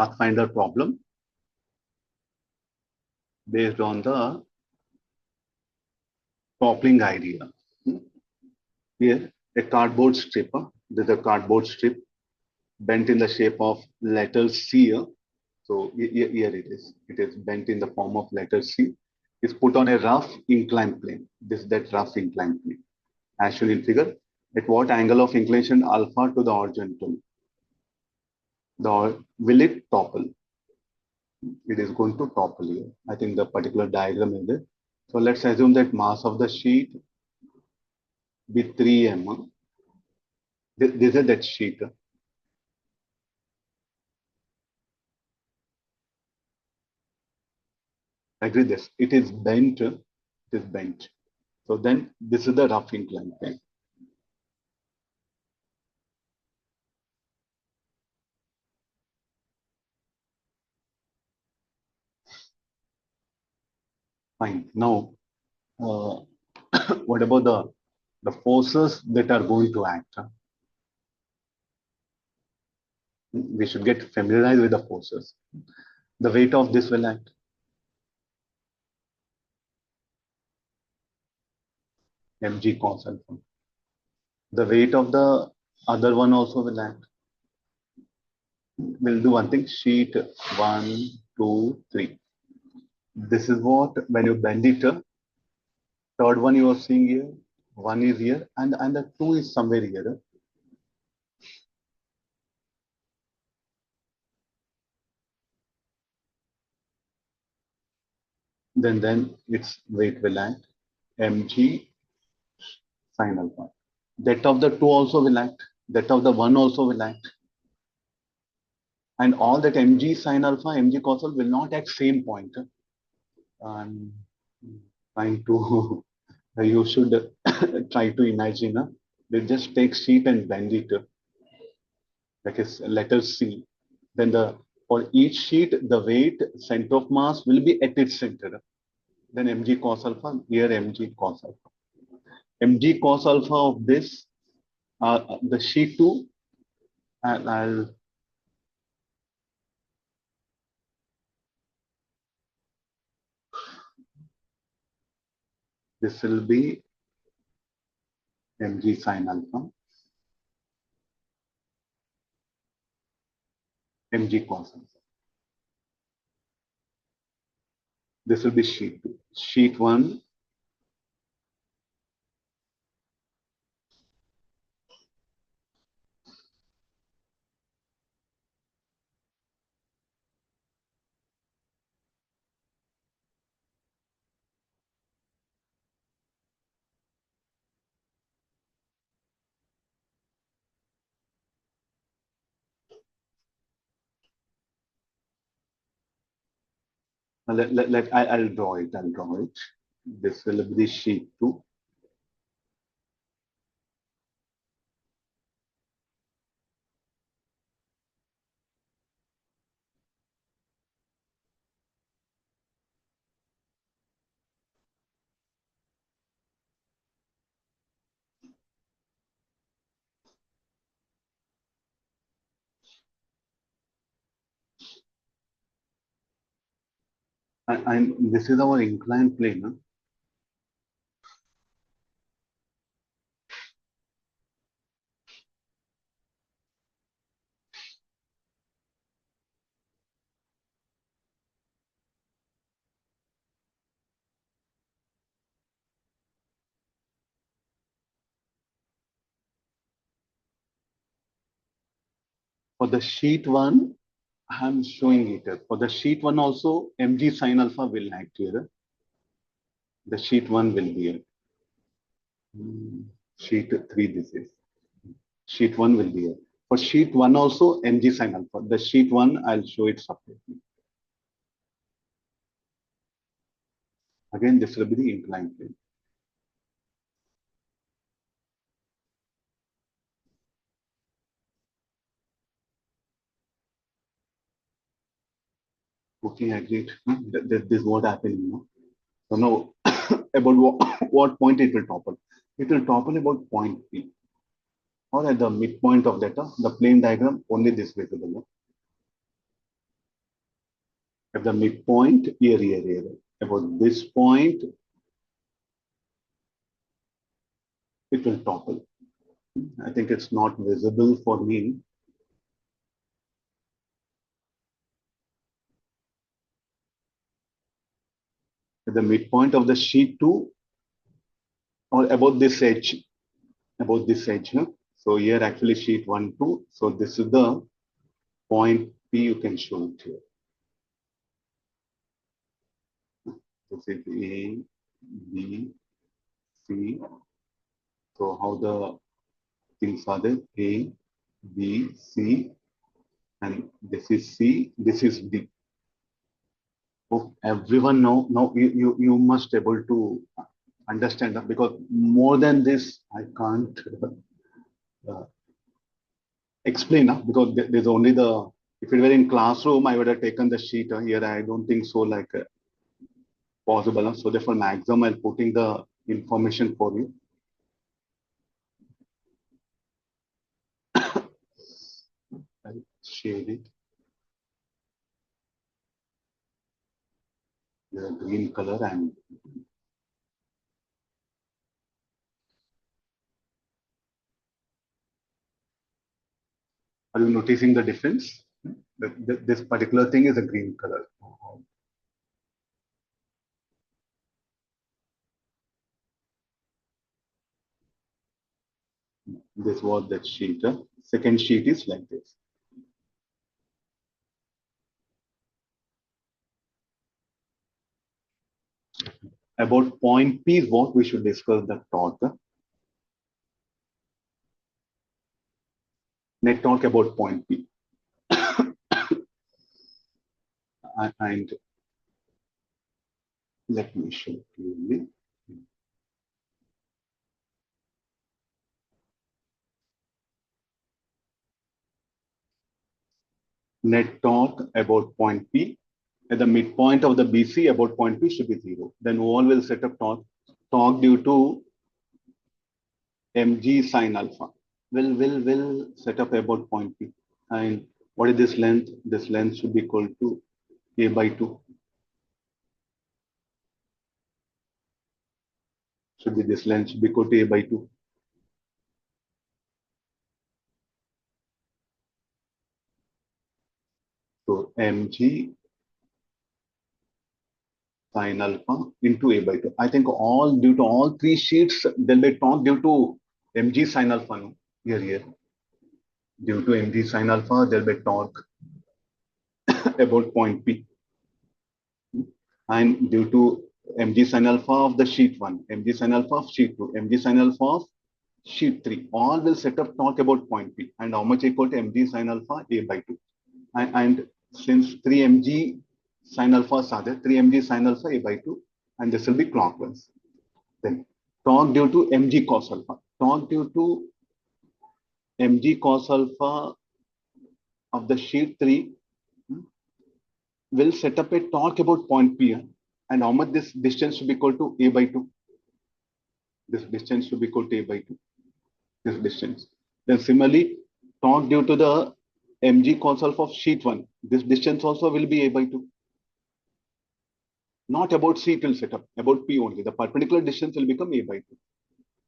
Pathfinder problem based on the toppling idea. Here, a cardboard strip. This is a cardboard strip bent in the shape of letter C. So here it is. It is bent in the form of letter C. It's put on a rough inclined plane. This is that rough inclined plane. As shown in figure, at what angle of inclination alpha to the horizontal? Will it topple? It is going to topple here. I think the particular diagram is there. So let's assume that mass of the sheet be 3m. This is that sheet. Agree this. It is bent. It is bent. So then this is the rough inclined plane. Fine. Now, what about the forces that are going to act? We should get familiarized with the forces. The weight of this will act. Mg cos alpha. The weight of the other one also will act. We'll do one thing. Sheet 1, 2, 3. This is what when you bend it. Third one you are seeing here. One is here, and the 2 is somewhere here. Then its weight will act. Mg sin alpha. That of the 2 also will act. That of the 1 also will act. And all that Mg sin alpha, Mg cos alpha will not at same point. I'm trying to, you should try to imagine. They just take sheet and bend it. Like a letter C. Then for each sheet, the weight center of mass will be at its center. Then Mg cos alpha, here Mg cos alpha. Mg cos alpha of this, the sheet 2, and this will be Mg sin alpha, Mg cos alpha. This will be sheet 2. Sheet 1, I'll draw it. This will be the sheet 2. And this is our inclined plane. For the sheet 1, I'm showing it. For the sheet 1 also, Mg sin alpha will act here. The sheet 1 will be here. Sheet 3, this is. Sheet 1 will be here. For sheet 1 also, Mg sin alpha. The sheet 1, I'll show it separately. Again, this will be the inclined plane. Okay, agreed. This is what happened. So now, about what point it will topple. It will topple about point P. Or at the midpoint of that, the plane diagram, only this visible. At the midpoint, here. About this point, it will topple. I think it's not visible for me. At the midpoint of the sheet 2, or about this edge, huh? So here actually sheet 1, 2. So this is the point P, you can show it here. This is A, B, C. So how the things are there? A, B, C, and this is C, this is D. Oh, everyone know, now you must able to understand that, because more than this, I can't uh, explain, because there's only the, if it were in classroom, I would have taken the sheet here. I don't think so, like possible. So therefore, maximum I'll putting the information for you. I'll shade it. The green color, and are you noticing the difference? This particular thing is a green color. This was that sheet. Second sheet is like this. About point P is what we should discuss, the torque. Net torque about point P. And let me show you. Net torque about point P. At the midpoint of the BC, about point P should be 0. Then wall will set up torque. Torque due to mg sine alpha will set up about point P. And what is this length? This length should be equal to a by 2. Should be this length should be equal to a by 2. So mg sine alpha into a by 2. I think all due to all three sheets, there'll be torque due to mg sine alpha. No? Here. Due to mg sine alpha, there'll be torque about point P. And due to mg sin alpha of the sheet 1, mg sin alpha of sheet 2, mg sin alpha of sheet 3, all will set up talk about point P, and how much equal to mg sin alpha a by 2. And since 3 mg sin alpha are there, 3 mg sin alpha a by 2, and this will be clockwise. Then torque due to mg cos alpha. Torque due to mg cos alpha of the sheet 3 will set up a torque about point P, and how much this distance should be equal to a by 2. This distance should be equal to a by 2. This distance. Then similarly, torque due to the mg cos alpha of sheet 1. This distance also will be a by 2. Not about C it will set up, about P only. The perpendicular distance will become a by 2.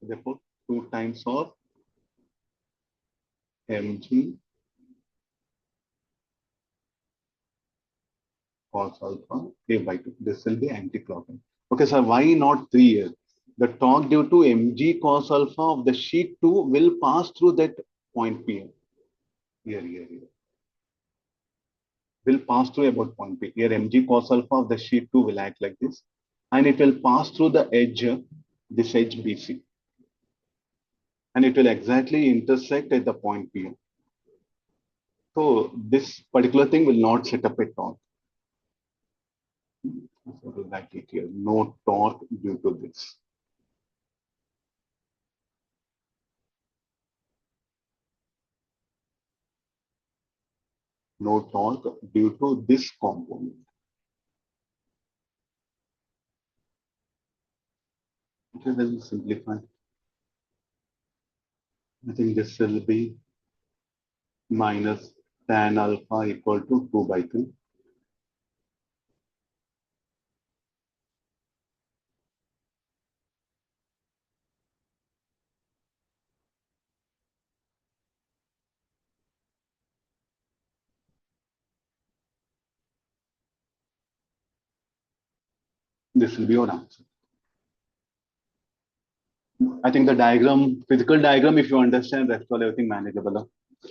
Therefore, 2 times of mg cos alpha a by 2. This will be anti-clockwise. Okay, sir, why not 3 here? The torque due to mg cos alpha of the sheet 2 will pass through that point P. Here. Will pass through about point P. Here mg cos alpha of the sheet 2 will act like this. And it will pass through the edge, this edge BC. And it will exactly intersect at the point P. So this particular thing will not set up a torque. So we'll write it here. No torque due to this. No torque due to this component. Okay, we'll simplify. I think this will be minus tan alpha equal to 2 by 3. This will be your answer. I think the diagram, physical diagram, if you understand, rest all everything manageable. Huh?